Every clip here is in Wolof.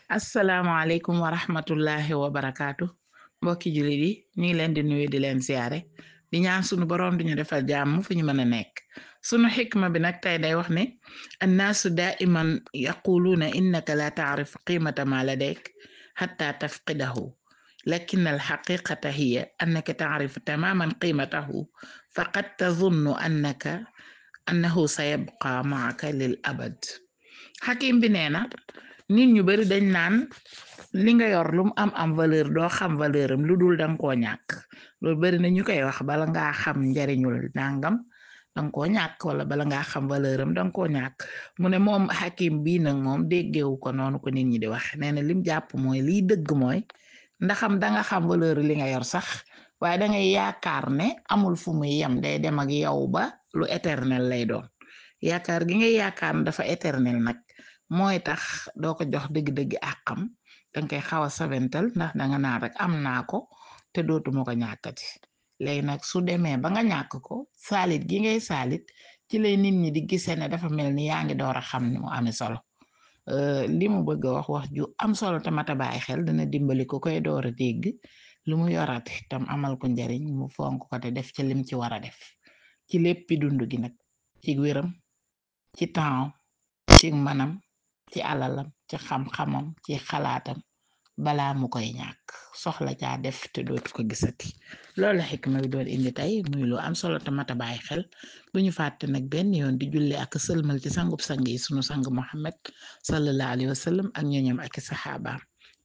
asalaamaaleykum wa rahmatullahi wa barakaatu mbokki jullit yi ñu ngi leen di nuyu di leen siyaare di ñaan sunu boroom duñu defal jàmm fu ñu mën a nekk sunu xikma bi nag tey day wax ne annaasu daa'iman yaquluuna innaka la taarif qiimata ma ladayk xatta tafqidahu lakin alxaqiqata hiya annaka taarif tamaman qiimatahu faqad tazunnu annahu sayabqa maaka lil abad xakim bi nee na nit ñu bari dañ naan li nga yor lum am valeur doo xam valeur am lu dul danga koo ñàkk loolu bari na ñu koy wax bala ngaa xam njariñul nangam danga koo ñàkk wala bala ngaa xam valeur am danga koo ñàkk mu ne moom xakim bii nag moom déggewu ko noonu ko nit ñi di wax nee na lim jàpp mooy liy dëgg mooy ndaxam danga xam valeur li nga yor sax waaye dangay yaakaar ne amul fu muy yem day dem ak yow ba lu éternel lay doon yaakaar gi ngay yaakaar ne dafa éternel nag mooy tax doo ko jox dëgg-dëgg àqam danga koy xaw a savental ndax danga naan rek am naa ko te dootuma ko ñàkkati léegi nag su demee ba nga ñàkk ko saalit gi ngay saalit ci lay nit ñi di gisee ne dafa mel ni yaa ngi door a xam ni mu amee solo li mu bëgg a wax ju am solo te mata bàyyi xel dina dimbali ko koy door a dégg lu mu yorati tam amal ko njariñ mu fonk ko te def ci lim ci war a def ci léppi dund gi nag ci wéram ci temps ci manam ci alalam ci xam-xamam ci xalaatam balaa mu koy ñàkk soxla caa def te dootu ko gisati loolu xikma bi doon indi tey muy lu am solo te mata bàyyi xel bu ñu fàtte nag benn yoon di julli ak sëlmal ci sangub sang yi sunu sang Muhammad sallallahu alayhi wa sallam ak ñoñam ak i saxaabaam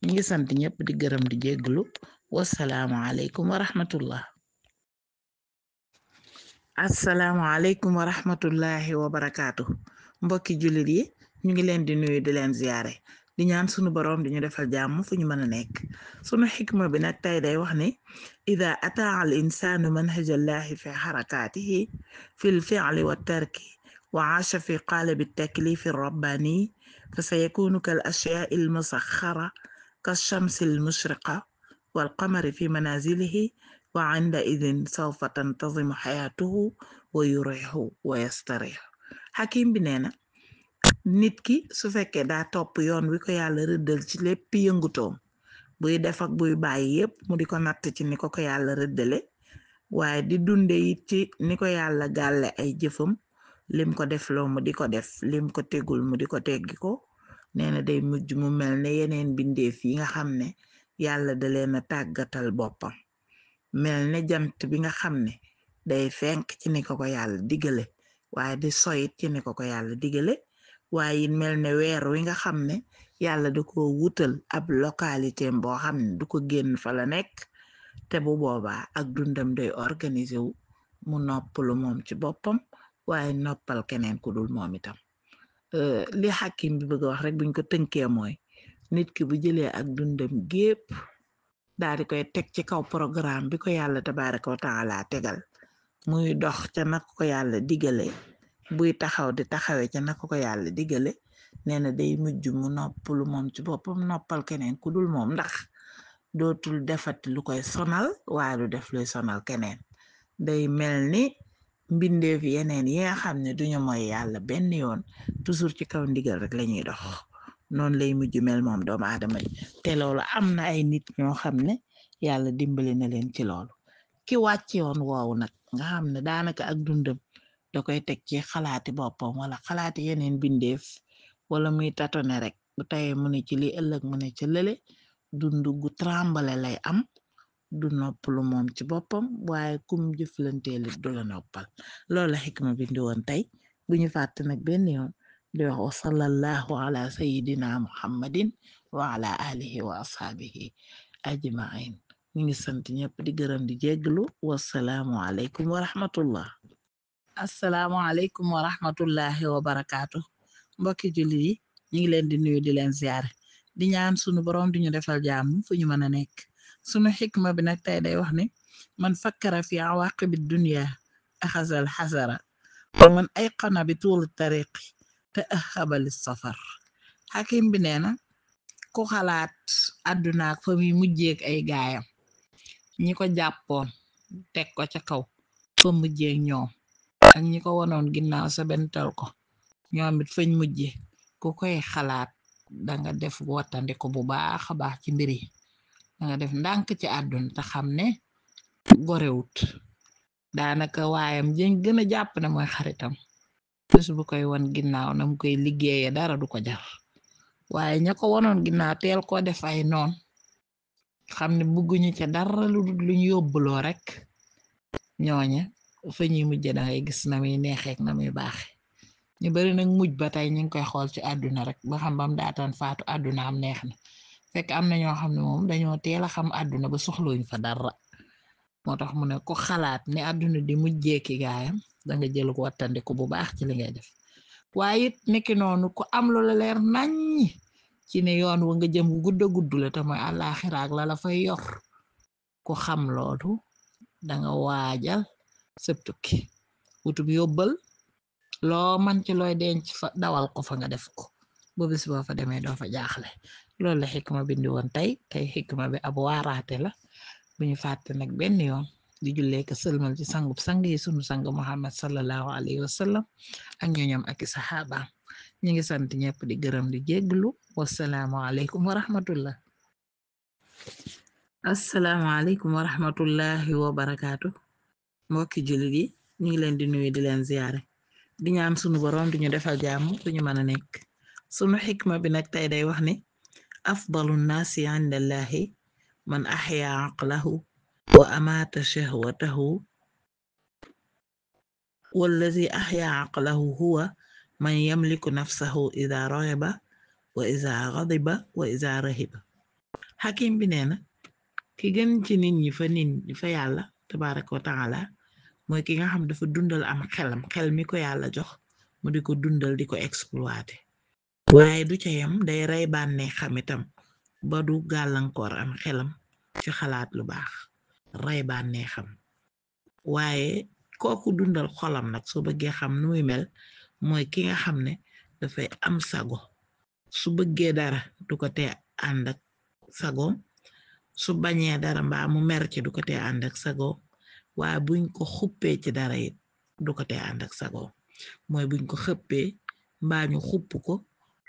ñi ngi sant ñëpp di gërëm di jégglu wasalaamu aleykum wa rahmatullah assalaamu aleykum wa rahmatullahi wa barakaatu mbokki jullit yi ñu ngi leen di nuyu di leen ziyaare di ñaan sunu boroom di ñu defal jàmm fu ñu mën a nekk sunu xikma bi nag tey day wax ni ida ataa al insaanu manhajallahi fi xarakaatihi fi lficli wa tarki wa aasha fi qaalibi taklifi rabbani fa sa yakunu kal ashyaai almusaxara ka shamsi almushriqa walqamari fi manazilihi wa inda idin sawfa tantazimu xayaatuhu wa yurixu wa yastarixu xakim bi nee na nit ki su fekkee daa topp yoon wi ko yàlla rëddal ci lépp yëngutoom buy def ak buy bàyyi yépp mu di ko natt ci ni ko yàlla rëddale waaye di dunde it ci ni ko yàlla gàlle ay jëfam lim ko def loo mu di ko def lim ko tegul mu di ko teggi ko nee na day mujj mu mel ne yeneen bindeef yi nga xam ne yàlla da leen a tàggatal boppam mel ne jant bi nga xam ne day fenk ci ni ko yàlla digale waaye di soyit ci ni ko yàlla digale waaye it mel ne weer wi nga xam ne yàlla da ko wutal ab localité boo xam ne du ko génn fa la nekk te bu boobaa ak dundam day organisé wu mu noppalu moom ci boppam waaye noppal keneen ku dul moom itam li xakim bi bëgg wax rek buñ ko tënkee mooy nit ki bu jëlee ak dundam gépp daal di koy teg ci kaw programme bi ko yàlla tabaraka wa taala tegal muy dox ca naka ko yàlla digale buy taxaw di taxawe ca naka ko yàlla digale nee na day mujj mu noppalu moom ci boppam noppal keneen ku dul moom ndax dootul defati lu koy sonal waaye du def luy sonal keneen day mel ni mbindeef yeneen yi nga xam ne duñu mooy yàlla benn yoon toujours ci kaw ndigal rek lañuy dox noonu lay mujj mel moom doomu aadama yi te loolu am na ay nit ñoo xam ne yàlla dimbali na leen ci loolu ki wàcc yoon woowu nag nga xam ne daanaka ak dundam da koy teg ci xalaati boppam wala xalaati yeneen bindeef wala muy tatone rek bu tayee mu ne ci li ëllëg mu ne ci lële dund gu trambale lay am du noppalu moom ci boppam waaye kum jëflanteeli du la noppal loolu la xikma bi ndi woon tey bu ñu fàtte nag benn yoon di wax wa sallallahu ala sayidina muhammadin wa ala alihi wa ashaabihi ajmain ñu ngi sant ñëpp di gërëm di jégglu wasalaamu aleykum wa rahmatullah assalaamu aleykum wa rahmatullahi wa barakaatu mbokki julli yi ñu ngi leen di nuyu di leen ziyaare di ñaan sunu boroom di ñu defal jàmm fu ñu mën a nekk sunu xikma bi nag tey day wax ni man fakkara fi awaqibi dunya axasal xasara wa man ayqana bi tuuli tariqi te axabali safar xakim bi nee na ku xalaat àddunaak fa muy mujjeek ay gaayam ñi ko jàppoon teg ko ca kaw fa mujjeek ñoom ak ñi ko wonoon ginnaaw sa bental ko ñoom it fañ mujje ku koy xalaat danga def wattandiku bu baax a baax ci mbir yi danga def ndànk ci àdduna te xam ne gorewut daanaka waayam jën gën a jàpp ne mooy xaritam bés bu koy won ginnaaw nam koy liggéeye dara du ko jar waaye ña ko wonoon ginnaaw teel ko def ay noon xam ne bugguñu ca dara luñ yóbbuloo rek ñooña fa ñuy mujj dangay gis na muy neexeek na muy baaxe ñu bari nag mujj ba tey ñu ngi koy xool ci àdduna rek ba xam bam daataan faatu àdduna am neex na fekk am na ñoo xam ne moom dañoo teel a xam àdduna ba soxluñ fa dara moo tax mu ne ko xalaat ni àdduna di mujjeeki gaayam danga jël ko wattandiku bu baax ci li ngay def waaye it nekki noonu ko am lu la leer naññi ci ne yoon wa nga jëm gudda gudd la te mooy àllaaxiraak la fay yor ko xam loolu danga waajal sëb tukki wutub yóbbal loo man ci looy denc fa dawal ko fa nga def ko bo bis boo fa demee doo fa jaaxle loolu la xikma bindi woon tey xikma bi ab waaraate la buñu fàtte nag benn yoon di jullee ko sëlmal ci sangub sang yi sunu sang Muhammad sallallahu alayhi wasallam ak ñooñam ak i saxaabaam ñi ngi sant ñepp di gërëm di jégglu wassalaamu aleykum wa rahmatullah assalaamu aleykum wa rahmatullahi wa barakaatu mbokki jullit yi ñu ngi leen di nuyu di leen ziyaare di ñaan sunu boroom di ñu defal jàmm fu ñu mën a nekk sunu xikma bi nag tey day wax ne afdalu nnaasi indallahi man axya aqlahu wa amaata shahwatahu wallazi axya aqlahu huwa man yamliku nafsahu ida raxiba wa ida gadiba wa ida rahiba xakim bi nee na ki gën ci nit ñi fa yàlla tabaraka wa taala mooy ki nga xam dafa dundal am xel mi ko yàlla jox mu di ko dundal di ko exploité waaye du ca yam day rey bànnee xamitam ba du gàllankoor am xelam ci xalaat lu baax rey bànnee xam waaye kooku dundal xolam nag soo bëggee xam nu muy mel mooy ki nga xam ne dafay am sago su bëggee dara du ko te ànd ak sagoom su bañee dara mbaa mu mer ci du ko te ànd ak sagoom waaye buñ ko xuppee ci dara it du ko te ànd ak sagoom mooy buñ ko xëppee mbaa ñu xupp ko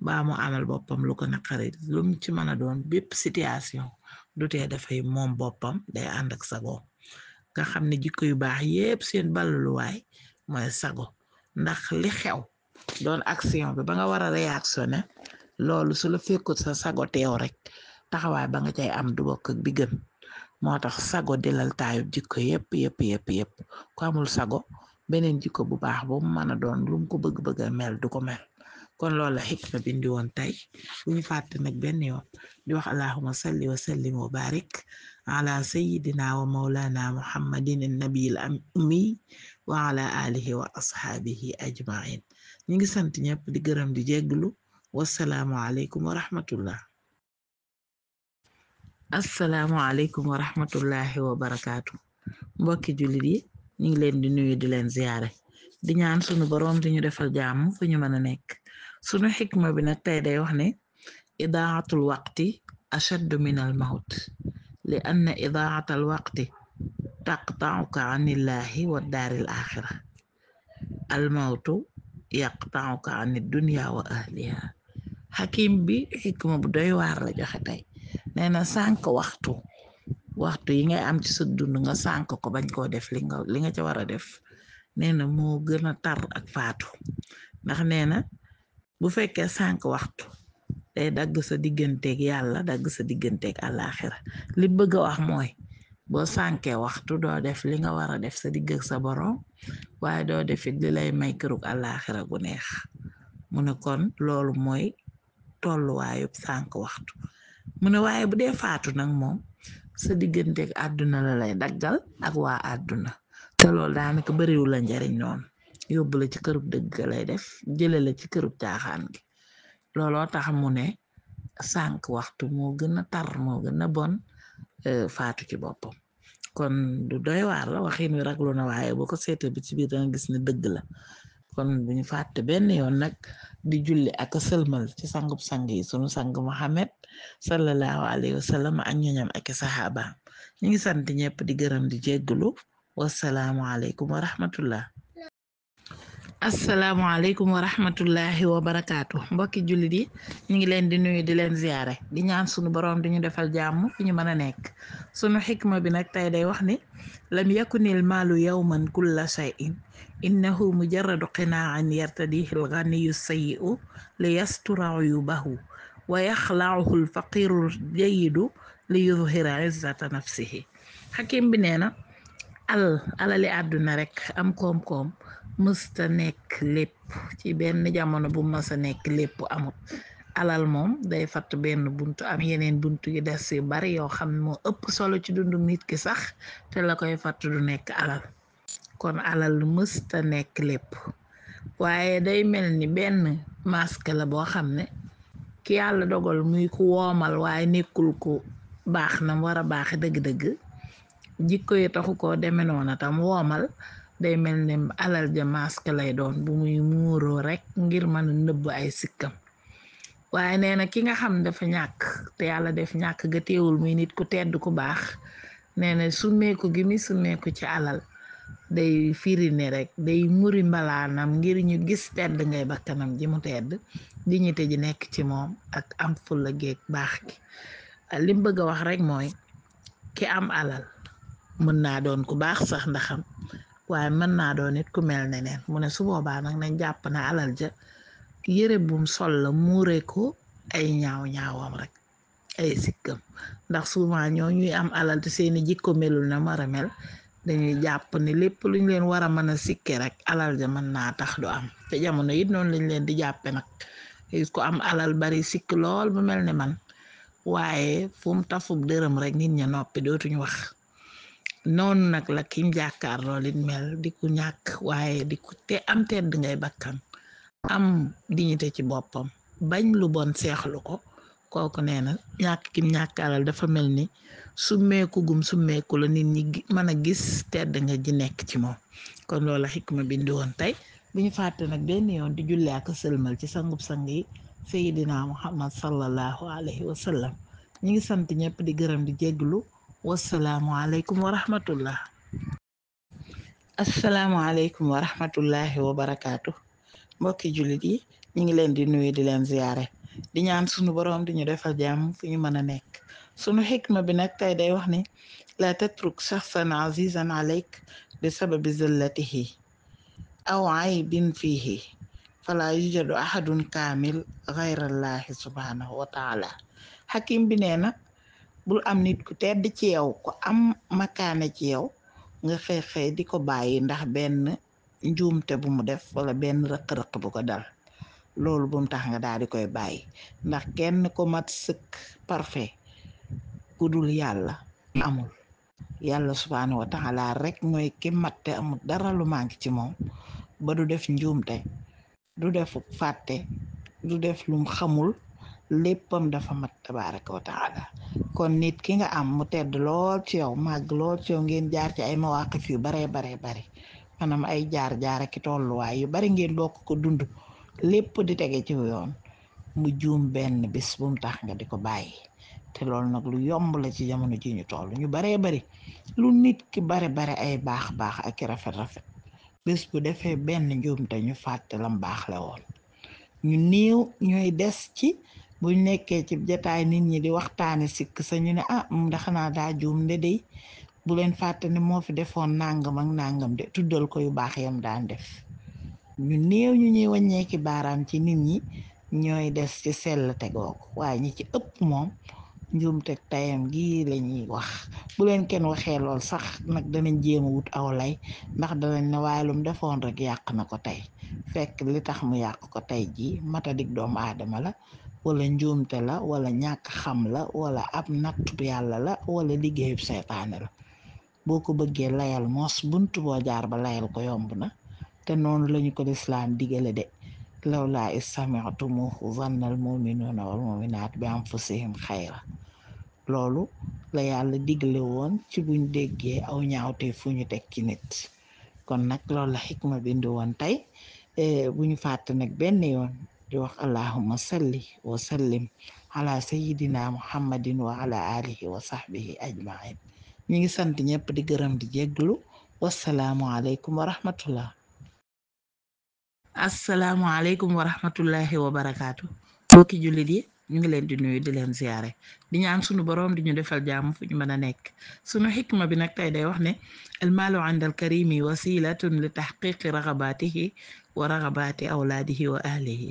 mbaa mu amal boppam lu ko naqari lum ci mën a doon bépp situation du tee dafay moom boppam day ànd ak sagoom nga xam ne jikko yu baax yépp seen balluwaay mooy sago ndax li xew doon action bi ba nga wara réactionné loolu su la fekkut sa sago teew rek taxawaay ba nga cay am du bokk ak bi gën moo tax sago dilal taayub jikko yépp ko amul sago beneen jikko bu baax bo mu mën a doon lum ko bëgg-bëgga mel du ko mel kon loolu la xikma bindi woon tey bu ñu fàtte nag benn yoon di wax allahuma salli wa sallim wa barik ala sayidina wa maulana muhammadin nabiil ummi wa ala alihi wa ashaabihi ajmain ñi ngi sant ñëpp di gërëm di jégglu wassalaamu aleykum wa rahmatullah assalaamu aleykum wa rahmatullahi wa barakaatu mbokki jullit yi ñu ngi leen di nuyu di leen ziyaare di ñaan sunu boroom di ñu defal jàmm fu ñu mën a nekk sunu xikma bi nag tey day wax ne idaatul waqti ashaddu min al mawt li anna idaatal waqti taqta'uka anillahi wa daaril axira al mawtu yaqta'uka ani dunya wa ahliha xakim bi xikma bu doy waar la joxe tey nee na sànk waxtu yi ngay am ci sa dund nga sànk ko bañ koo def li nga ca war a def nee na moo gën a tar ak faatu ndax nee na bu fekkee sànk waxtu day dagg sa digganteeg yàlla dagg sa digganteeg àllaaxira li bëgg a wax mooy boo sànkee waxtu doo def li nga war a def sa digg ak sa boroom waaye doo defit li lay may kërug àllaaxira gu neex mu ne kon loolu mooy tolluwaayub sànk waxtu mu ne waaye bu dee faatu nag moom sa digganteeg àdduna la lay daggal ak waa àdduna te loolu daanaka bariwul la njariñ noonu yóbbu la ci kërub dëgg lay def jële la ci kërub caaxaan gi looloo tax mu ne sànk waxtu moo gën a tar moo gën a bon faatu ci boppam kon du doy waar la waxin wi raglu na waaye boo ko seete bi ci biir danga gis ne dëgg la kon bu ñu fàtte benn yoon nag di julli ak sëlmal ci sangub sang yi sunu sang Muhammad sallallahu alayhi wa sallam ak ñoñam ak saxaabaam ñu ngi sant ñepp di gërëm di jégglu wassalaamu aleykum wa rahmatullah asalaamaaleykum wa rahmatullahi wa barakaatu mbokki jullit yi ñu ngi leen di nuyu di leen ziyaare di ñaan sunu boroom di ñu defal jàmm fi ñu mën a nekk sunu xikma bi nag tey day wax ni lam yakunil maalu yawman kulla shay'in innahu mujarradu qinaan yartadihi alganiyu sayyi'u li yastura uyubahu wa yaxlaahu alfaqiru jayidu li yudhira izzata nafsihi xakim bi nee na alali àdduna rekk am koom-koom mësta nekk lépp ci benn jamono bu mësa nekk lépp amut alal moom day fatt benn buntu am yeneen buntu yu des yu bari yoo xam moo ëpp solo ci dundu nit ki sax te la koy fatt du nekk alal kon alal mësta nekk lépp waaye day mel ni benn masque la boo xam ne ki yàlla dogal muy ku woomal waaye nekkul ku baax na war a baaxe dëgg-dëgg jikko yi taxu ko deme noona tam woomal day mel ne alal ja masque lay doon bu muy muuroo rekk ngir mën a nëbb ay sikkam waaye nee na ki nga xam dafa ñàkk te yàlla def ñàkk ga teewul muy nit ku tedd ku baax nee na summeeku gi mi summeeku ci alal day firi ne rekk day muri mbalaanam ngir ñu gis tedd ngay bakkanam ji mu tedd dignité ji nekk ci moom ak am fulla géeg baax gi lim bëgg a wax rekk mooy ki am alal mën naa doon ku baax sax ndaxam waaye mën naa doon nit ku mel ne neen mu ne su boobaa nag nañ jàpp na alal ja yëre bum sol la muure ko ay ñaaw-ñaawam rek ay sikkam ndax souvent ñoo ñuy am alal te seeni jikko melul na mara mel dañuy jàpp ne lépp luñ leen war a mën a sikke rek alal ja mën naa tax du am te jamono it noonu lañ leen di jàppe nag ko am alal bari sikk lool bu mel ne man waaye fu mu tafuk dërëm rek nit ña noppi dootuñu wax noonu nag la kim jàkkaar lool it mel di ku ñàkk waaye di ku te am tedd ngay bakkan am dignité ci boppam bañ lu bon seexlu ko kooku nee na ñàkk kim ñàkkaalal dafa mel ni summeeku gum summeeku la nit ñi mën a gis tedd nga ji nekk ci moom kon loola xikma bindi woon tey bu ñu fàtte nag benn yoon di julli ak sëlmal ci sangub sang yi sayidina muhammad sallallahu alayhi wa sallam ñi ngi sant ñëpp di gërëm di jégglu wasalaamu aleykum wa rahmatullah assalaamu aleykum wa rahmatullahi wa barakaatu mbokki jullit yi ñu ngi leen di nuyu di leen ziyaare di ñaan sunu boroom di ñu defal jàmm fu ñu mën a nekk sunu xikma bi nag tey day wax ni la tatruk shaxsan azizan aleyk bi sababi zillatihi aw aybin fihi fala yujadu ahadun kaamil gayrallahi subhanahu wa taala xakim bi nee na bul am nit ku tedd ci yow ku am makaane ci yow nga xëy di ko bàyyi ndax benn njuumte bu mu def wala benn rëq-rëq bu ko dal loolu bu mu tax nga daal di koy bàyyi ndax kenn ko mat sëkk parfait ku dul yàlla amul yàlla subhaanahu wa taala rek mooy ki mat te amul dara lu manqué ci moom ba du def njuumte du def fàtte du def lum xamul léppam dafa mat tabaraka wa taala kon nit ki nga am mu tedd lool ci yow màgg lool ci yow ngeen jaar ci ay mawaqif yu baree bari maanaam ay jaar ak tolluwaay yu bari ngeen bokk ko dund lépp di tege ci yoon mu juum benn bis bu mu tax nga di ko bàyyi te loolu nag lu yomb la ci jamono ji ñu toll ñu baree bari lu nit ki bare ay baax ak rafet bis bu defee benn njuumte ñu fàtte lam baax la woon ñu néew ñooy des ci buñ nekkee ci jataay nit ñi di waxtaane sikk sa ñu ne ndax xanaa daa juum de dey bu leen fàtte ne moo fi defoon nangam ak nangam de tuddal ko yu baax yam daan def ñu néew ñu ñuy wàññeeki baaraam ci nit ñi ñooy des ci sell tegoogu waaye ñi ci ëpp moom njuumteg tayam gi lañuy wax bu leen kenn waxee lool sax nag danañ jéema wut aw lay ndax danañ ne waaye lum defoon rek yàq na ko tey fekk li tax mu yàq ko tey ji matadik doomu aadama la wala njuumte la wala ñàkk xam la wala ab nattub yàlla la wala liggéeyub seytaane la boo ko bëggee layal moos buntu boo jaar ba layal ko yomb na te noonu lañu ko lislaam digale de lawlaa is sami'tumuuhu zanna al mu'minuuna wal mu'minaat bi anfusihim xayra loolu la yàlla digle woon ci buñ déggee aw ñaawte fu ñu teg ci nit kon nag loolu la xikma bindi woon tey bu ñu fàtte nag benn yoon di wax allahumma salli wa sallim ala sayidina muhammadin wa ala alihi wa sahbihi ajmain ñi ngi sant ñëpp di gërëm di jégglu wassalaamu aleykum wa rahmatullah asalaamaaleykum wa rahmatullahi wa barakaatu mbokki jullit yi ñu ngi leen di nuyu di leen ziyaare di ñaan sunu boroom di ñu defal jàmm fu ñu mën a nekk sunu xikma bi nag tey day wax ne almaalu inda alkarimi wasilatun li taxqiqi raxabaatihi wa raxabaati awlaadihi wa ahlihi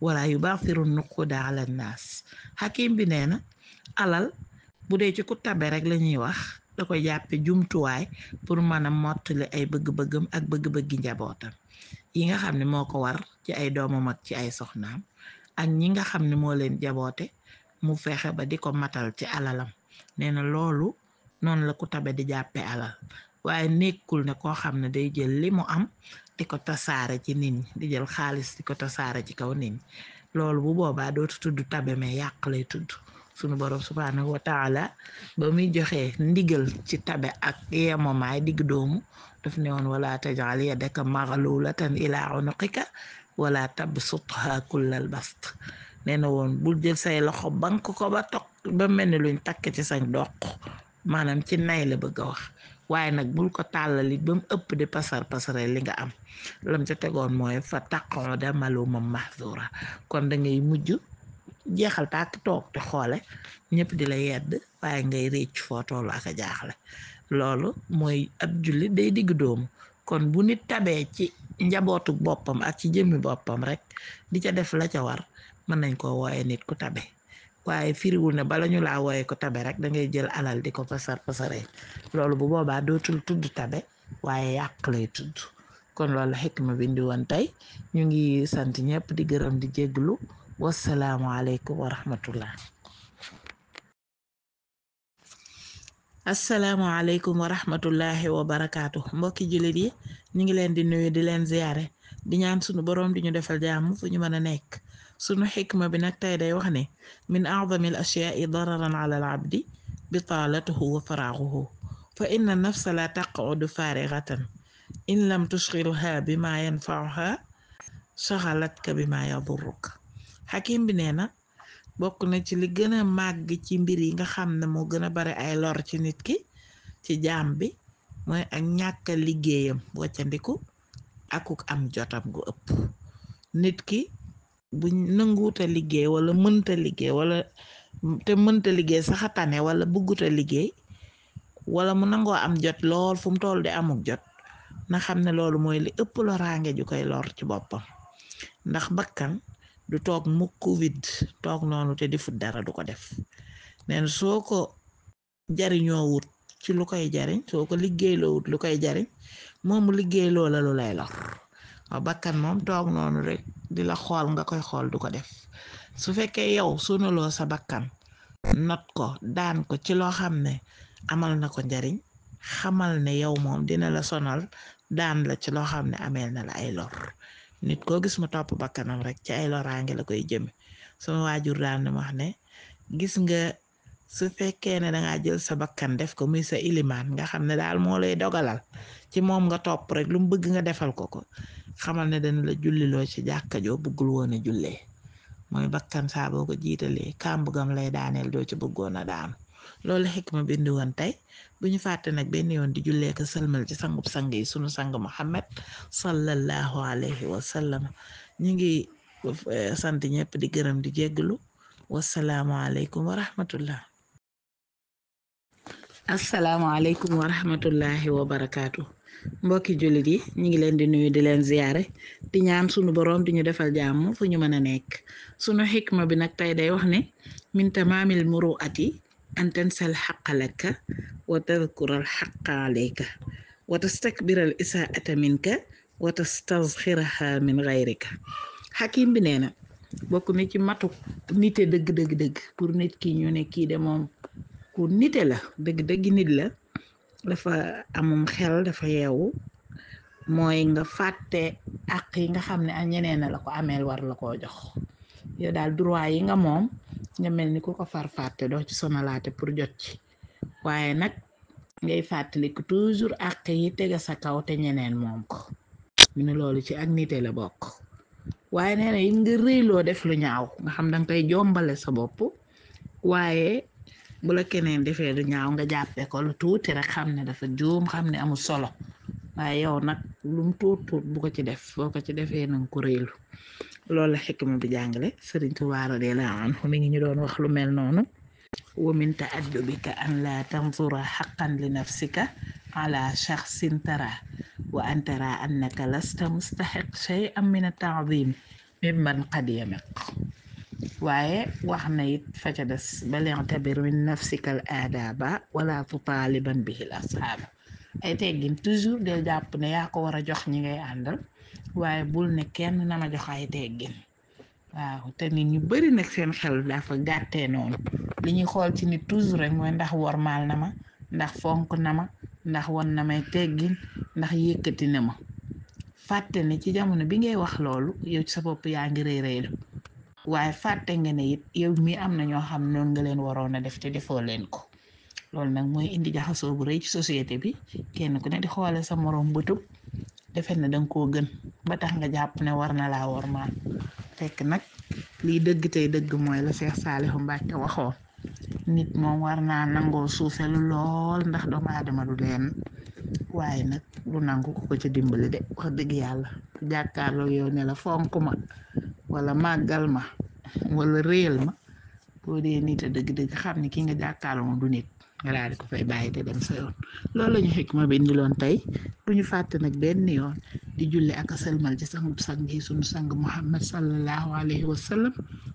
wala yubaxiru nuquda ala nnaas xakim bi nee na alal bu dee ci ku tabe rek la ñuy wax da koy jàppe jumtuwaay pour mën a mottali ay bëgg-bëggam ak bëgg-bëggi njabootam yi nga xam ne moo ko war ci ay doomam ak ci ay soxnaam ak ñi nga xam ne moo leen jaboote mu fexe ba di ko matal ci alalam nee na loolu noonu la ku tabe di jàppe alal waaye nekkul ne koo xam ne day jël li mu am di ko tasaare ci nit ñi di jël xaalis di ko tasaare ci kaw nit ñi loolu bu boobaa dootu tudd tabe mais yàq lay tudd sunu borom subhaanahu wa taala ba muy joxe ndigal ci tabe ak yemomaay digg doomu daf ne woon wala tajal yadaka maghlulatan ila unuqika wala tabsutha kullal bast nee na woon bul jël say loxo bank ko ba toog ba mel ni luñ takk ci sañ doq maanaam ci nay la bëgg a wax waaye nag bul ko tàllali ba mu ëpp di pasare li nga am lam ca tegoon mooy fa taquda maluman mahzura kon da ngay mujj jeexal tàkk toog te xoole ñëpp di la yedd waaye ngay récc foo tollu ak a jaaxle loolu mooy ab jullit day digg doomu kon bu nit tabee ci njabootu boppam ak ci jëmmi boppam rek di ca def la ca war mën nañ ko wooye nit ku tabe waaye firiwul ne bala ñu laa wooye ko tabe rek dangay jël alal di ko pasaree loolu bu boobaa dootul tudd tabe waaye yàq lay tudd kon loolu xikma bi indi woon tey ñu ngi sant ñëpp di gërëm di jégglu wassalaamu aleykum wa rahmatullah asalaamaaleykum wa rahmatullahi wa barakaatu mbokki jullit yi ñu ngi leen di nuyu di leen ziyaare di ñaan sunu boroom di ñu defal jàmm fu ñu mën a nekk sunu xikma bi nag tey day wax ne min a'zami al ashyaai dararan ala al abdi bitaalatuhu wa faraaxuhu fa inna nafsa la taqudu faarigatan in lam tushghilha bima yanfa'uha shaghalatka bima yadurruka xakim bi nee na bokk na ci li gën a màgg ci mbir yi nga xam ne moo gën a bare ay lor ci nit ki ci jaam bi mooy ak ñàkka liggéeyam waccandiku akuk am jotam gu ëpp nit ki bu nanguuta liggéey wala mënta liggéey wala te mënta liggéey saxa tane wala bëgguta liggéey wala mu nangoo am jot lool fu mu toll di amuk jot na xam ne loolu mooy li ëpp loraange ju koy lor ci boppam ndax bakkan du toog mukk vide toog noonu te di fut dara du ko def neen soo ko jariñoo wut ci lu koy jariñ soo ko liggéeyloo wut lu koy jariñ moomu liggéey loola lu lay lor waaw bakkan moom toog noonu rek di la xool nga koy xool du ko def su fekkee yow sunaloo sa bakkan not ko daan ko ci loo xam ne amal na ko njariñ xamal ne yow moom dina la sonal daan la ci loo xam ne ameel na la ay lor nit koo gis mu topp bakkanam rek ci ay loraange la koy jëme sama waajur daan na wax ne gis nga su fekkee ne dangaa jël sa bakkan def ko muy sa ilimaan nga xam ne daal moo lay dogalal ci moom nga topp rek lu mu bëgg nga defal ko xamal ne dana la julliloo ci jàkka joo bëggul woon a jullee mooy bakkan saa boo ko jiitalee kàmbugam lay daaneel doo ci bëggoon a daanu loolu xikma bindi woon tey bu ñu fàtte nag benn yoon di jullee ko sëlmal ci sangub sang yi sunu sang Muhammad sallallahu alayhi wa sallam ñu ngi sant ñëpp di gërëm di jégglu wassalaamu aleykum wa rahmatullah asalaamaaleykum wa rahmatullahi wa barakaatu mbokki jullit yi ñu ngi leen di nuyu di leen ziyaare di ñaan sunu boroom di ñu defal jàmm fu ñu mën a nekk sunu xikma bi nag tey day wax ne min tamaamil muru'ati an tansal xaqa laka wa tadkura al xaqa alayka wa tastakbira al isaata minka wa tastazxiraha min gayrika xakim bi nee na bokk na ci matu nite dëgg pour nit ki ñu ne kii de moom ku nite la dëgg nit la dafa amum xel dafa yeewu mooy nga fàtte àq yi nga xam ne ak ñeneen la ko ameel war la koo jox yow daal droit yi nga moom nga mel ni ku ko far fàtte doo ci sonalaate pour jot ci waaye nag ngay fàttaliku toujours àq yi tega sa kaw te ñeneen moom ko mu ne loolu ci ak nite la bokk waaye nee na yi nga rëyloo def lu ñaaw nga xam danga koy jombale sa bopp waaye bu la keneen defee lu ñaaw nga jàppe ko lu tuuti rek xam ne dafa juum xam ne amul solo waaye yow nag lum tuut tuut bu ko ci def boo ko ci defee nanga ko réylu loolu la xikma bi jàngale Sëriñ Tuubaa radiyallaahu anhu mi ngi ñu doon wax lu mel noonu wa min ta'addubika an la tanzura haqqan li nafsika ala shakhsin tara wa an tara annaka lasta mustahiq shay'an min at-ta'zim mimman qad yamiq waaye wax na it fa ca des bal i'tabir min nafsika al aadaba wala tutaaliban bihi al ashaaba ay teggin toujours del jàpp ne yaa ko war a jox ñi ngay àndal waaye bul ne kenn na ma jox ay teggin waaw te nit ñu bari nag seen xel dafa gàttee noonu li ñuy xool ci nit toujours rek mooy ndax wormaal na ma ndax fonk na ma ndax won na may teggin ndax yëkkati na ma fàtte ne ci jamono bi ngay wax loolu yow ci sa bopp yaa ngi rëy rëylu waaye fàtte nga ne it yow mi am na ñoo xam noonu nga leen waroon a def te defoo leen ko loolu nag mooy indi jaxasoo bu rëy ci société bi kenn ku ne di xoole sa moroom bëtub defe na danga koo gën ba tax nga jàpp ne war na laa wormaal fekk nag liy dëgg tey dëgg mooy la Seex Saalihu Mbàkke waxoon nit moom war naa nangoo suufelu lool ndax doomu aadama du leen waaye nag du nangu ko ca dimbali de wax dëgg yàlla jàkkaarloo yow ne la fonk ma wala màggal ma wala réel ma boo dee nit a dëgg-dëgg xam ni ki nga jàkkaarloo moom du nit nga daal di ko fay bàyyi te dem sa yoon loolu lañu xikma bi indiloon tey bu ñu fàtte nag benn yoon di julli ak a sëlmal ci sangub sang yi sunu sang Muhammad sallallahu alayhi wa sallam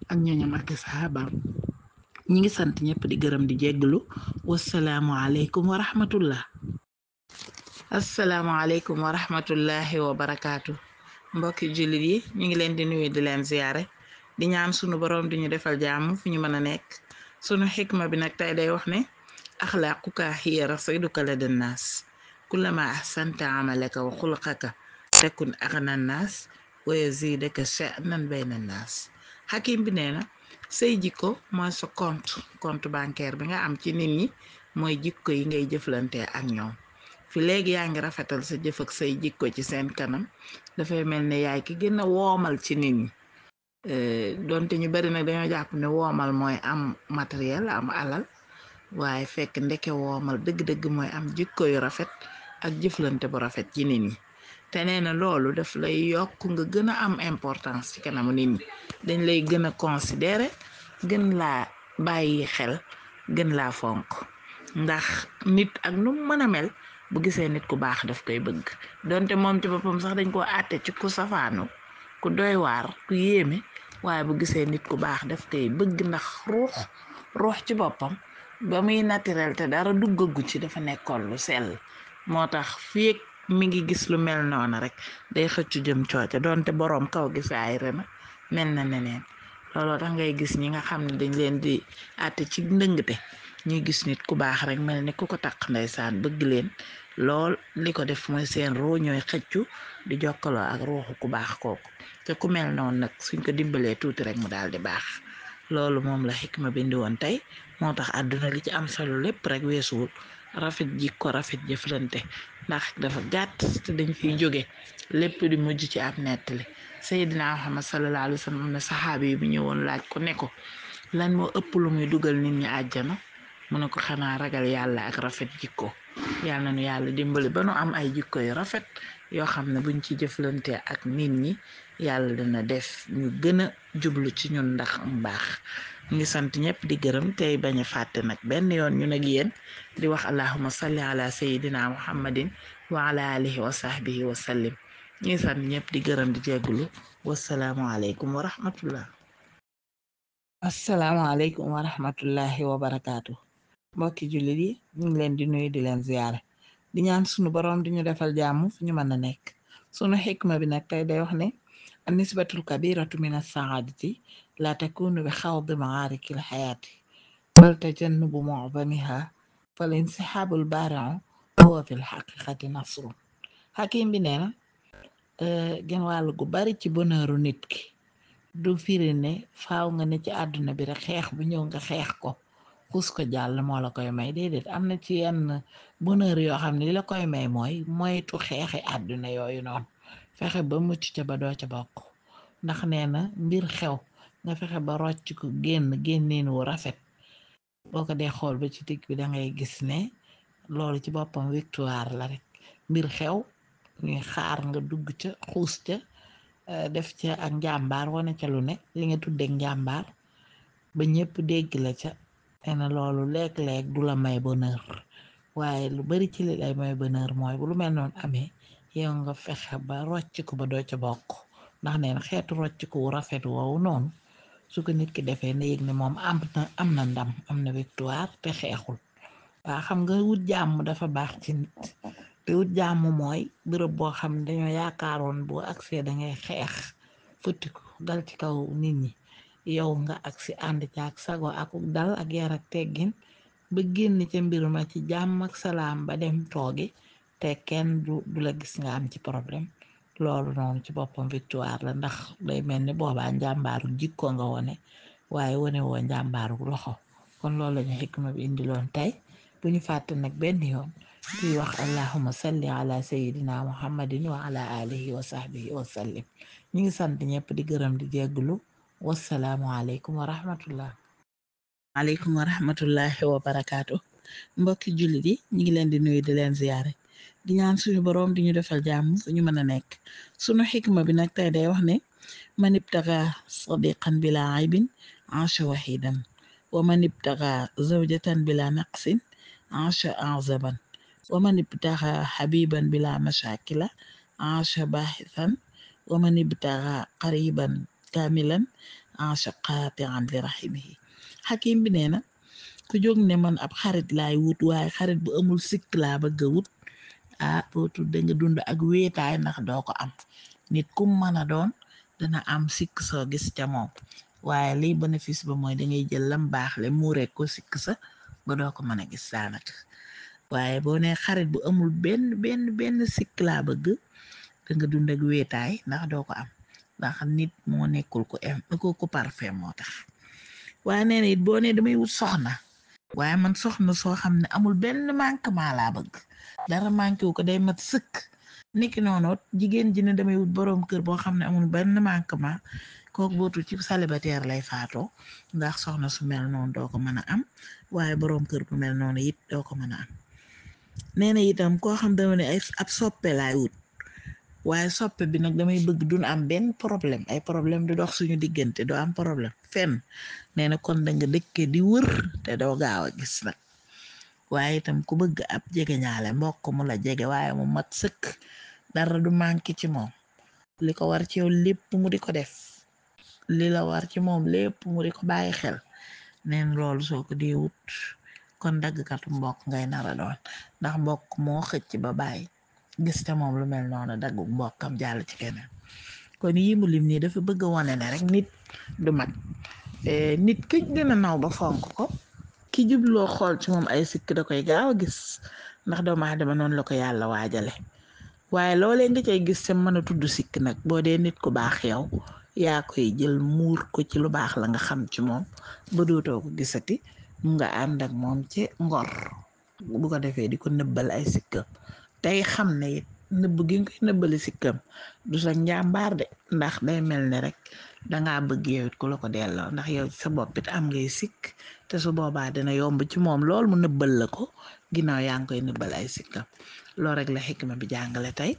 ak ñooñam ak sahabaam ñi ngi sant ñëpp di gërëm di jégglu wasalaamu aleykum wa rahmatullah assalaamu aleykum wa rahmatullahi wa barakaatu mbokki jullit yi ñu ngi leen di nuyu di leen ziyaare di ñaan sunu boroom di ñu defal jàmm fu ñu mën a nekk sunu xikma bi nag tey day wax ne axlaaquka hiya rasiduka lada nnaas kullama ahsanta amalaka wa xulqaka takun agna nnaas wa yazidaka sha'nan bayna nnaas xakim bi nee na say jikko mooy sa compte bancaire bi nga am ci nit ñi mooy jikko yi ngay jëflante ak ñoom fi léegi yaa ngi rafetal sa jëf ak say jikko ci seen kanam dafay mel ne yaay ki gën a woomal ci nit ñi donte ñu bari nag dañoo jàpp ne woomal mooy am matériel am alal waaye fekk ndeke woomal dëgg-dëgg mooy am jikko yu rafet ak jëflante bu rafet ci nit ñi te nee na loolu daf lay yokk nga gën a am importance ci kanamu nit ñi dañ lay gën a considérer gën laa bàyyi xel gën laa fonk ndax nit ak nu mën a mel bu gisee nit ku baax daf koy bëgg donte moom ci boppam sax dañ ko àtte ci ku safaanu ku doy waar ku yéeme waaye bu gisee nit ku baax daf koy bëgg ndax ruux ci boppam ba muy naturel te dara duggagu ci dafa nekkoon lu sell moo tax fii mi ngi gis lu mel noonu rek day xëccu jëm cooca donte boroom kaw gi saay rena mel na neneen looloo tax ngay gis ñi nga xam ne dañ leen di àtte ci ndëngte ñuy gis nit ku baax rek mel ni ku ko taq ndeysaan bëgg leen lool li ko def mooy seen ruu ñooy xëccu di jokkaloo ak ruuxu ku baax kooku te ku mel noonu nag suñ ko dimbalee tuuti rek mu daal di baax loolu moom la xikma bindi woon tey moo tax àdduna li ci am solo lépp rek weesuwul rafet jikko rafet jëflante ndax dafa gàtt te dañ fiy jóge lépp di mujj ci ab nettali Seydina Muhammad sallallahu alayhi wa sallam am na saxaabi yi bu ñëwoon laaj ko ne ko lan moo ëpp lu muy dugal nit ñi àjjana mu ne ko xanaa ragal yàlla ak rafet jikko yàlla na nu yàlla dimbali ba nu am ay jikko yu rafet yoo xam ne buñ ci jëflante ak nit ñi yàlla dina def ñu gën a jublu ci ñun ndax am baax ngi sant ñëpp di gërëm tey bañ a fàtte nag benn yoon ñu nag yéen di wax allahumma salli ala sayidina muhammadin wa ala alihi wa sahbihi wa sallim ngi sant ñëpp di gërëm di jéggulu wasalaamu aleykum wa rahmatullah assalaamu aleykum wa rahmatullahi wa barakaatu mbokki jullit yi ñu ngi leen di nuyu di leen ziyaare di ñaan sunu boroom di ñu defal jàmm fu ñu mën a nekk sunu xikma bi nag tey day wax ne an nisbatul kabiratu min as-saadati la takunu bi xawdi maarikil xayaati bal tajannubu mu'damiha fal insixaabul baari'u huwa fil xaqiqati nasrun xakim bi nee na genn wàll gu bari ci bonheuru nit ki du firi ne faaw nga ne ci àdduna bi rek xeex bu ñëw nga xeex ko xuus ko jàll moo la koy may déedéet am na ci yenn bonheur yoo xam ne li la koy may mooy moytu xeexi àdduna yooyu noonu fexe ba mucc ca ba doo ca bokk ndax nee na mbir xew nga fexe ba rocc ko génneen wu rafet boo ko dee xool ba ci digg bi dangay gis ne loolu ci boppam victoire la rek mbir xew ñuy xaar nga dugg ca xuus ca def ca ak njàmbaar wane ca lu ne li nga tuddee njàmbaar ba ñépp dégg la ca ena loolu leeg-leeg du la may bonheur waaye lu bari ci li lay may bonheur mooy bu lu mel noonu amee yow nga fexe ba rocc ko ba doo ca bokk ndax neen xeetu rocc ko wu rafet woowu noonu su ko nit ki defee na yëg ne moom am na ndam am na victoire te xeexul waa xam nga wut jàmm dafa baax ci nit te wut jàmm mooy bërëb boo xam ne dañoo yaakaaroon boo agsee dangay xeex futtiku dal ci kaw nit ñi yow nga agsi ànd caak sago ak dal ak yar ak teggin ba génn ca mbir ma ci jàmm ak salaam ba dem toogi te kenn du la gis nga am ci problème loolu noonu ci boppam victoire la ndax day mel ni boobaa njàmbaaru jikko nga wone waaye wone woo njàmbaaru loxo kon loolu lañu xikma bi indiloon tey bu ñu fàtte nag benn yoon kuy wax allahuma salli ala sayidina muhammadin wa ala alihi wa sahbihi wa sallim ñi ngi sant ñëpp di gërëm di jégglu wassalaamu aleykum wa rahmatullah aleykum wa rahmatullahi wa barakaatu mbokki jullit yi ñi ngi leen di nuyu di leen ziyaare di ñaan suñu boroom di ñu defal jàmm fu ñu mën a nekk sunu xikma bi nag tey day wax ne man ibtaga sadiqan bila aybin aasha waxidan wa man ibtaga zawjatan bila naqsin aasha azaban wa man ibtaga xabiban bila mashakila aasha baxithan wa man ibtaga qariban kamilan aasha qatian li rahimihi xakim bi nee na ku jóg ne man ab xarit laay wut waaye xarit bu amul sikk laa bëgg a wut boo tudde nga dund ak wéetaay ndax doo ko am nit kum mën a doon dana am sikk soo gis ca moom waaye liy bénéfice ba mooy dangay jël lam baax le mu rek ko sikk sa ba doo ko mën a gis daanaka waaye boo ne xarit bu amul benn sikk laa bëgg danga dund ak wéetaay ndax doo ko am ndax nit moo nekkul ko parfait moo tax waaye nee na it boo ne damay wut soxna waaye man soxna soo xam ne amul benn manquement laa bëgg dara manqué wu ko day mat sëkk niki noonu jigéen ji ne damay wut boroom kër boo xam ne amul benn manquement kooku bootu ci célibataire lay faatoo ndax soxna su mel noonu doo ko mën a am waaye boroom kër bu mel noonu it doo ko mën a am nee na itam koo xam dama ne ay ab soppe laay wut waaye soppe bi nag damay bëgg duñ am benn problème ay problème du dox suñu diggante doo am problème fenn nee na kon da nga dëkke di wër te doo gaaw a gis nag waaye itam ku bëgg ab jege ñaale mbokk mu la jege waaye mu mat sëkk dara du manqué ci moom li ko war ci yow lépp mu di ko def li la war ci moom lépp mu di ko bàyyi xel neen loolu soo ko di wut kon daggkatu mbokk ngay nara doon ndax mbokk moo xëcc ba bàyyi gis te moom lu mel noonu daggu mbokkam jàll ci keneen kon yi mu lim nii dafa bëgg a wane ne rek nit du mat nit këj dina naw ba fonk ko ki jubloo xool ci moom ay sikk da koy gaaw a gis ndax doomu aadama noonu la ko yàlla waajale waaye loolee nga cay gis te mën a tudd sikk nag boo dee nit ku baax yow yaa koy jël muur ko ci lu baax la nga xam ci moom ba dootoo ko gisati mu nga ànd ak moom ci ngor bu ko defee di ko nëbbal ay sikkam tey xam ne it nëbb gi nga koy nëbbali sikkam du sa njàmbaar de ndax day mel ne rek dangaa bëgg yow it ku la ko delloo ndax yow sa boppit am ngay sikk te su boobaa dina yomb ci moom lool mu nëbbal la ko ginnaaw yaa ngi koy nëbbal ay sikkam loolu rek la xikma bi jàngale tey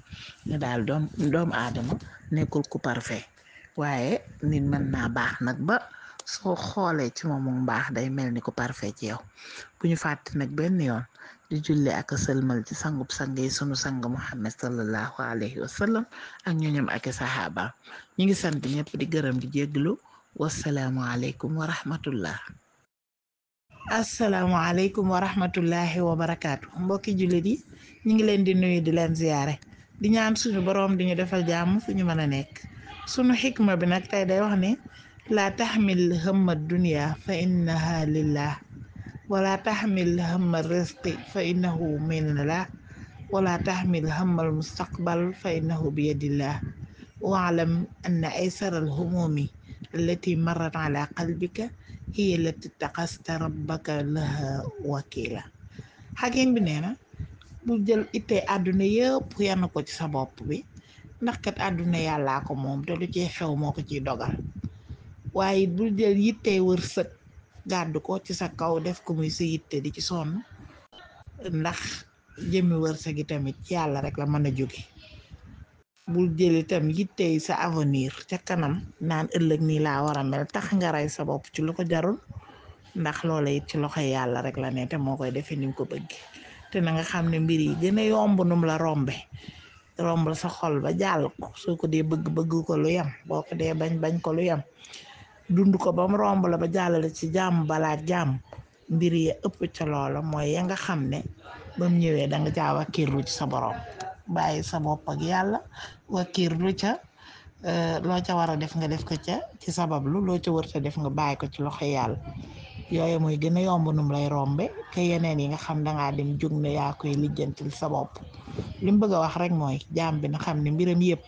ne daal doomu aadama nekkul ku parfait waaye nit mën naa baax nag ba soo xoolee ci moom mu baax day mel ni ku parfait ci yow bu ñu fàtte nag benn yoon di julli ak sëlmal ci sangub sang yi sunu sang Muhammad sallallahu alayhi wa sallam ak ñooñam ak saxaabaam ñi ngi sant ñëpp di gërëm di jégglu wasalaamu aleykum wa rahmatullah assalaamu aleykum wa rahmatullahi wa barakaatu mbokki jullit yi ñi ngi leen di nuyu di leen ziyaare di ñaan suñu boroom di ñu defal jàmm fu ñu mën a nekk sunu xikma bi nag tey day wax ne laa taxmil hamma dunya fa innaha lillah wala taxmil hamma rizqi fa innahu minallah wala taxmil hamma almustaqbal fa innahu biyadillah waalam anna aysara alhumumi allati marrat ala qalbika hiya allati taqasta rabbaka laha wakila xakim bi nee na bu jël ittee àdduna yëpp yann ko ci sa bopp bi ndax kat àdduna yàllaa ko moom te lu ciy xew moo ko ciy dogal waaye bul jël yittee wërsëg gàddu ko ci sa kaw def ko muy sa yitte di ci sonn ndax jëmmi wërsëg gi tamit ci yàlla rek la mën a jóge bul jël itam yittey sa avenir ca kanam naan ëllëg nii laa war a mel tax nga rey sa bopp ci lu ko jarul, ndax loola it ci loxoy yàlla rek la ne te moo koy defee ni mu ko bëgg. te na nga xam ne mbir yi gën a yomb num la romb sa xol ba jàll ko soo ko dee bëgg ko lu yam boo ko dee bañ ko lu yam dund ko ba mu romb la ba jàllale ci jàmm balaa jàmm. mbir ya ëpp ca loola mooy ya nga xam ne bam ñëwee danga caa wakiirlu ci sa borom bàyyi sa bopp ak yàlla wakiirlu ca loo ca war a def nga def ko ca ci sabablu loo ca wërta def nga bàyyi ko ci loxo yàlla. yooyu mooy gën a yomb num lay rombe ke yeneen yi nga xam dangaa dem jóg ne yaa koy lijjantil sa bopp. li mu bëgg a wax rek mooy jaam bi na xam ne mbiram yépp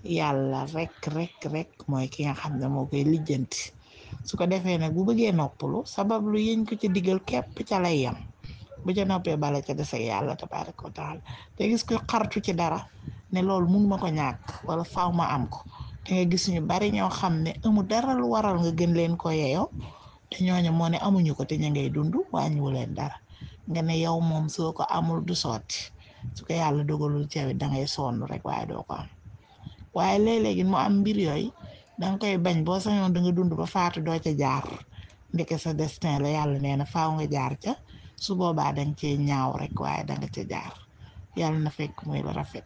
yàlla rek mooy ki nga xam ne moo koy lijjanti. su ko defee nag bu bëggee noppalu sabablu yiñ ko ci digal képp ca lay yam bu ca noppee bala ca des ak yàlla tabaaraka wa taala. te gis ko xartu ci dara ne loolu mun ma ko ñàkk wala faaw ma am ko te nga gis ñu bari ñoo xam ne amu dara lu waral nga gën leen ko yeyoo te ñooñu moo ne amuñu ko te ña ngay dund wàññiwu leen dara nga ne yow moom soo ko amul du sotti su ko yàlla dogalul ceewit dangay sonn rek waaye doo ko am. waaye léeg-léegi mu am mbir yooyu danga koy bañ boo sañoon danga dund ba faatu doo ca jaar ndeke sa destin la yàlla nee na faaw nga jaar ca su boobaa danga cee ñaaw rek waaye danga ca jaar yàlla na fekk muy la rafet.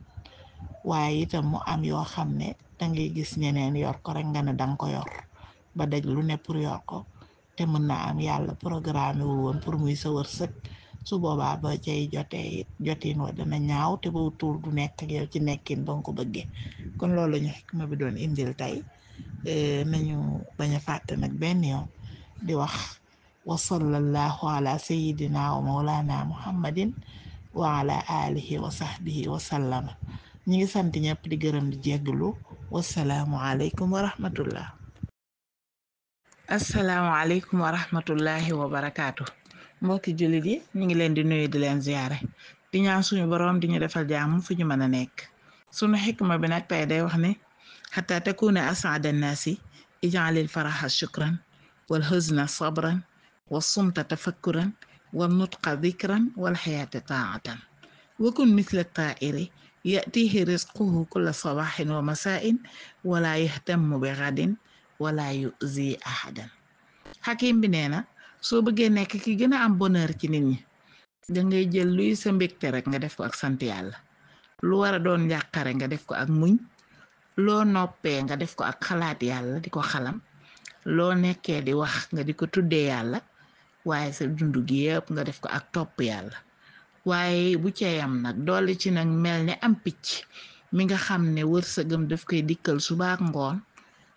waaye itam mu am yoo xam ne dangay gis ñeneen yor ko rek nga ne danga ko yor ba daj lu ne pour yor ko te mën na am yàlla programme wul woon pour muy sa wërsëg. su boobaa ba cay jotee jotin wa dana ñaaw te ba tuur du nekk ak yow ci nekkin ba nga ko bëggee. kon loolu lañu xikma bi doon indil tey nañu bañ a fàtte nag benn yoon di wax wa sallallahu ala sayidina wa maulana muhammadin wa ala alihi wa sahbihi wa sallama. ñi ngi sant ñëpp di gërëm di jégglu. wasalaamu aleykum wa rahmatullah. asalaamaaleykum wa rahmatullahi wa barakaatu. mbokki jullit yi ñu ngi leen di nuyu di leen ziyaare di ñaan suñu boroom di ñu defal jàmm fu ñu mën a nekk. sunu xikma bi nag tey day wax ne xataa takuna as'ada annaasi ij'alil faraha shukran wal huzna sabran wa sumta tafakkuran wa nutqa dhikran wal xayaata taatan wa kun misla taa'iri ya'tihi rizquhu kulla sabahin wa masa'in wala yahtammu bi ghadin wala yu'zi ahadan. xakim bi nee na soo bëggee nekk ki gën a am bonheur ci nit ñi dangay jël luy sa mbégte rek nga def ko ak sant yàlla, lu war a doon njàqare nga def ko ak muñ, loo noppee nga def ko ak xalaat yàlla di ko xalam, loo nekkee di wax nga di ko tuddee yàlla, waaye sa dund gi yëpp nga def ko ak topp yàlla. waaye bu ca yam nag dolli ci nag mel ne am picc mi nga xam ne wërsëgam daf koy dikkal suba ak ngoon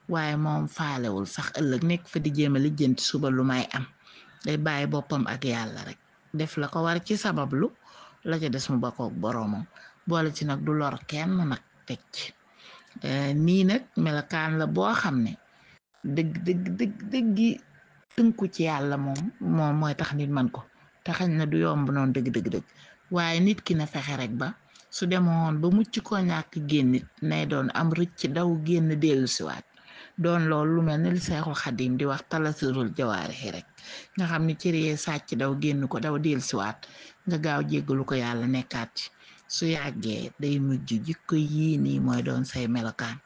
waaye moom faalewul sax ëllëg nekk fa di jéem a lijjanti suba lu may am. day bàyyi boppam ak yàlla rek def la ko war ci sabablu la ca des mu bakkook boroomam boole ci nag du lor kenn nag teg ci nii nag melokaan la boo xam ne dëggi tënku ci yàlla moom mooy tax nit man ko te xañ na du yomb noonu dëgg waaye nit ki na fexe rek ba su demoon ba mucc ko ñàkk génn nit nay doon am rëcc daw génn dellu siwaat doon loolu lu mel ne li Seexul Xadim di wax talasirul jawaarixi rek nga xam ni cër yee sàcc daw génn ko daw dellu siwaat nga gaaw jéggalu ko yàlla nekkaat ci su yàggee day mujj jikko yii nii mooy doon say melokaan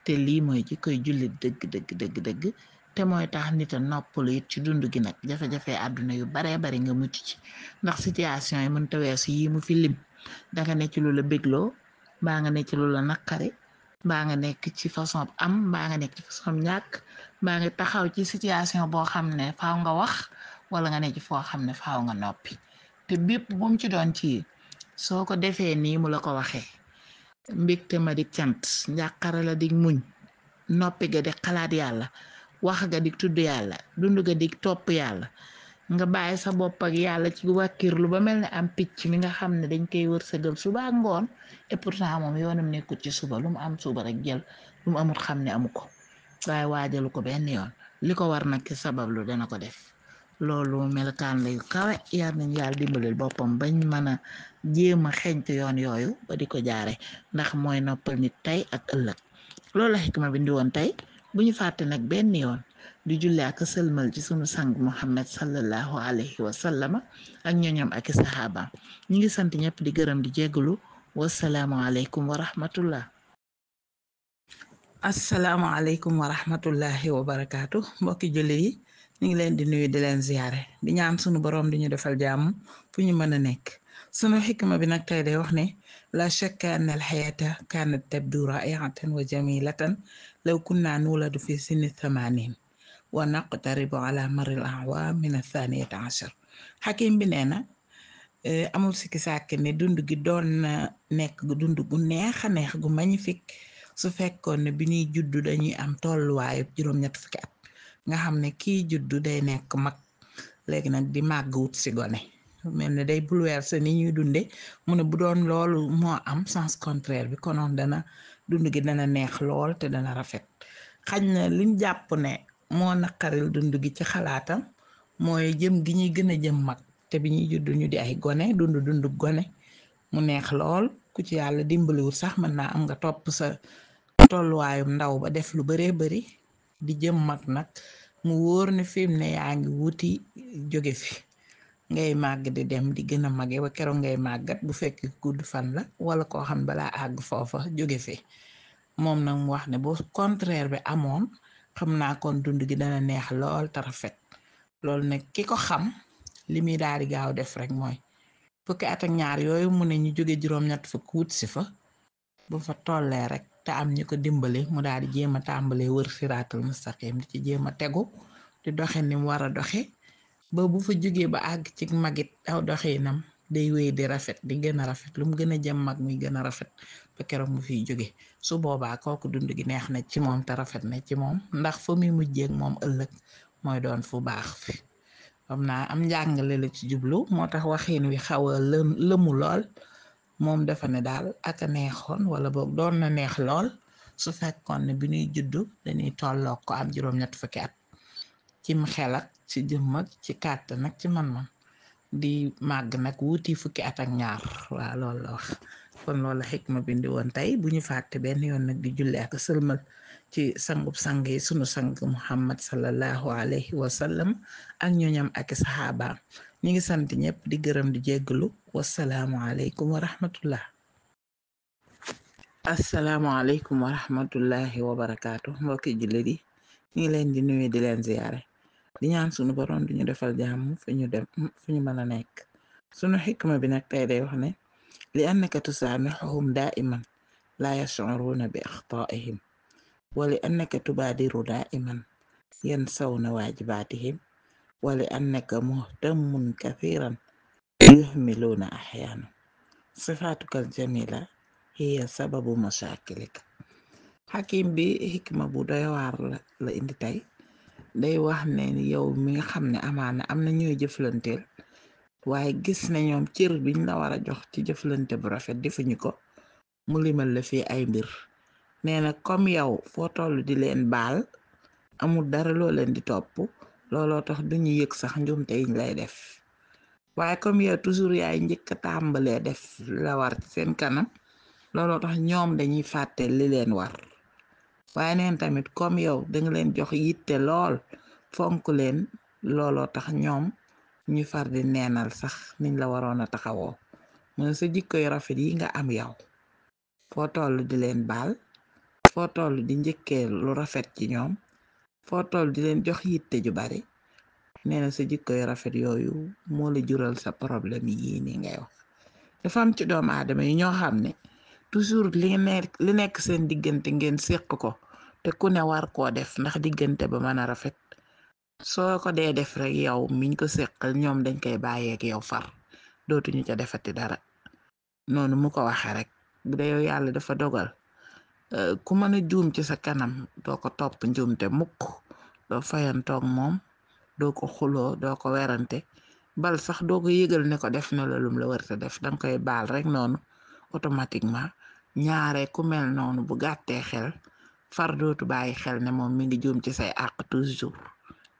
te lii mooy jikkoy jullit dëgg te mooy tax nit a noppalu it ci dund gi nag jafe-jafe àdduna yu baree bari nga mucc ci ndax situation yi mënta weesu yii mu fi lim danga ne ci lu la bégloo mbaa nga ne ci lu la naqari mbaa nga nekk ci façon am mbaa nga nekk ci façon ñàkk mbaa nga taxaw ci situation boo xam ne faaw nga wax wala nga ne ci foo xam ne faaw nga noppi te bépp bu mu ci doon ci soo ko defee nii mu la ko waxee mbégte ma di cant njàqare la di muñ noppi ga di xalaat yàlla wax ga di tudd yàlla dund ga di topp yàlla nga bàyyi sa bopp ak yàlla ci wàkkirlu ba mel ne am picc mi nga xam ne dañ koy wërsëgal suba ak ngoon et pourtant moom yoonam nekkul ci suba lu mu am suba rek jël lu mu amut xam ne amu ko waaye waajalu ko benn yoon li ko war nag ci sabablu dana ko def loolu melokaan lay kawe yar nañ yàlla dimbalil boppam bañ mën a jéem a xeñtu yoon yooyu ba di ko jaare ndax mooy noppal nit tey ak ëllëg loolu la xikma bi ndi woon tey bu ñu fàtte nag benn yoon di julli ak sëlmal ci sunu sang Muhammad sallallahu alayhi wa sallama ak ñoñom ak i saxaabaam ñi ngi sant ñëpp di gërëm di jéggalu wasalaamualeykum wa rahmatullah. Asalaamaaleykum wa rahmatullahi wa barakaatu mbokki jullit yi ñu ngi leen di nuyu di leen ziyaare di ñaan sunu boroom di ñu defal jàmm fu ñu mën a nekk. sunu xikma bi nag tey day wax ne la shakka anna al xayaata kaanat tabdu ra'iatan wa jamilatan law kunna nuuladu fi sinni thamanin wa naqtaribu ala maril a'waam min athaniyata ashar. xakim bi nee na amul sikki sàkk ne dund gi doon na nekk dund gu neex a neex gu magnifique su fekkoon ne bi ñuy juddu dañuy am tolluwaayu juróom-ñett fukki at nga xam ne kii juddu day nekk mag léegi nag di màgg wut si gone mel ne day bouleverser ni ñuy dunde mu ne bu doon loolu moo am sens contraire bi konoon dana dund gi dana neex lool te dana rafet. xañ na liñ jàpp ne moo naqaril dund gi ci xalaatam mooy jëm gi ñuy gën a jëm mag te bi ñuy juddu ñu di ay gone dund gone mu neex lool ku ci yàlla dimbaliwul sax mën naa am nga topp sa tolluwaayum ndaw ba def lu baree bari di jëm mag nag mu wóor ne fim ne yaa ngi wuti jóge fi ngay màgg di dem di gën a mage ba keroog ngay màggat bu fekk gudd fan la wala koo xam balaa àgg foofa jóge fi moom nag mu wax ne bu contraire bi amoon xam naa kon dund gi dana neex lool te rafet. loolu nag ki ko xam li muy daal di gaaw def rek mooy fukki at ak ñaar yooyu mu ne ñu jóge juróom-ñett fukk wut si fa bu fa tollee rek te am ñu ko dimbale mu daal di jéem a tàmbalee wër siraatal mustaqim di ci jéem a tegu di doxe ni mu war a doxe ba bu fa jógee ba àgg ci magit aw doxinam day wéy di rafet di gën a rafet lu mu gën a jëm mag muy gën a rafet ba keroog mu fiy jóge su boobaa kooku dund gi neex na ci moom te rafet na ci moom ndax fa muy mujjeek moom ëllëg mooy doon fu baax fi. xam naa am njàngale la ci jublu moo tax waxiin wi xaw a lëmu lool moom dafa ne daal aka neexoon wala boog doon na neex lool su fekkoon ne bi ñuy juddu dañuy tolloog ko am juróom-ñett fukki at cim xel ak ci jëmm ak ci kàttan nag ci man-man di màgg nag wuti fukki at ak ñaar waa loolu la wax. kon loolu xikma bindi woon tey bu ñu fàtte benn yoon nag di julli ak sëlmal ci sangub sang yi sunu sang muhammad sallallahu alayhi wa sallam ak ñooñam ak saxaabaam ñi ngi sant ñëpp di gërëm di jéggalu wasalaamu aleykum wa rahmatullah. Asalaamaaleykum wa rahmatullahi wa barakaatu mbokki jullit yi ñu ngi leen di nuyu di leen ziyaare di ñaan sunu boroom di ñu defal jàmm fu ñu mën a nekk. sunu xikma bi nag tey day wax ne li annaka tusaamixuhum daa'iman laa yashcuruuna bi axtaa'ihim wa li annaka tubaadiru daa'iman yansawna waajibaatihim wa li annaka muhtammun kathiran yuhmiluuna axyaana sifaatuka aljamila hiya sababu mashaakilika. xakim bi xikma bu doy waar la indi tey day wax ne yow mi nga xam ne amaana am na ñooy jëflanteel waaye gis na ñoom cër biñ la war a jox ci jëflante bu rafet defuñu ko mu limal la fi ay mbir nee na comme yow foo toll di leen baal amul dara loo leen di topp looloo tax duñu yëg sax njuumte yiñ lay def waaye comme yow toujours yaay njëkk a tàmbalee def la war ci seen kanam looloo tax ñoom dañuy fàtte li leen war waaye neen tamit comme yow danga leen jox yitte lool fonk leen looloo tax ñoom ñu far di neenal sax niñ la waroon a taxawoo mun sa jikkoy rafet yi nga am yow foo toll di leen baal foo toll di njëkkee lu rafet ci ñoom foo toll di leen jox yitte ju bari neena sa jikkoy rafet yooyu moo la jural sa problème yii ni ngay wax. dafa am ci doomu aadama yi ñoo xam ne toujours li nekk seen diggante ngeen séq ko te ku ne war koo def ndax diggante ba mën a rafet soo ko dee def rek yow miñ ko séqal ñoom dañ koy bàyyeek yow far dootuñu ca defati dara noonu mu ko waxe rek bu dee yow yàlla dafa dogal ku mën a juum ci sa kanam doo ko topp njuumte mukk doo fayantoog moom doo ko xuloo doo ko werante bal sax doo ko yëgal ne ko def na la lum la warta def danga koy baal rek noonu automatiquement ñaare ku mel noonu bu gàttee xel far dootu bàyyi xel ne moom mi ngi juum ci say àq toujours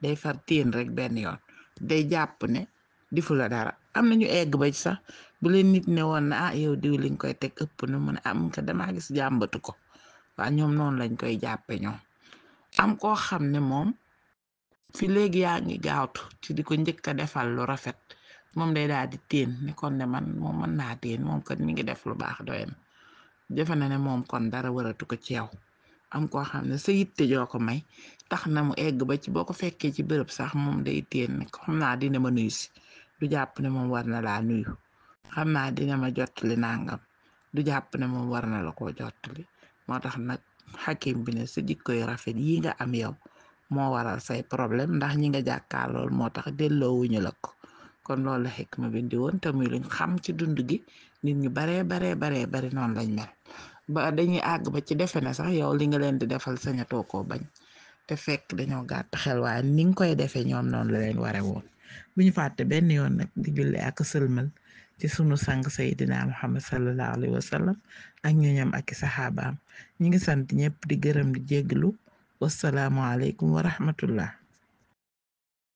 day far tiin rek benn yoon day jàpp ne difu la dara. am nañu egg ba ci sax bu leen nit ne woon na yow diw liñ koy teg ëpp na mu ne am ka damaa gis jàmbatu ko waa ñoom noonu lañ koy jàppe ñoom. am koo xam ne moom fi léegi yaa ngi gaawtu ci di ko njëkk a defal lu rafet moom day daal di teen ni kon ne man moom mën naa teen moom kat mi ngi def lu baax doyam defe na ne moom kon dara waratu ko ci yow am koo xam ne sa yitte joo ko may tax na mu egg ba ci boo ko fekkee ci bërëb sax moom day teen ne xam naa dina ma nuyu si du jàpp ne moom war na laa nuyu xam naa dina ma jottali nangam du jàpp ne moom war na la koo jottali moo tax nag xakim bi ne sa jikko yu rafet yi nga am yow moo waral say problème ndax ñi nga jàkkaar lool moo tax delloowuñu la ko kon loolu la xikma bi di woon te muy luñ xam ci dund gi nit ñu baree bari noonu lañ mel ba dañuy àgg ba ci defe na sax yow li nga leen di defal sañatoo koo bañ te fekk dañoo gàtt xel waaye ni nga koy defee ñoom noonu la leen ware woon bu ñu fàtte benn yoon nag di julli ak sëlmal ci sunu sang sayidina muhammad sallallahu alayhi wa sallam ak ñoñam ak i saxaabaam ñi ngi sant ñëpp di gërëm di jégglu wassalaamu aleykum wa rahmatullah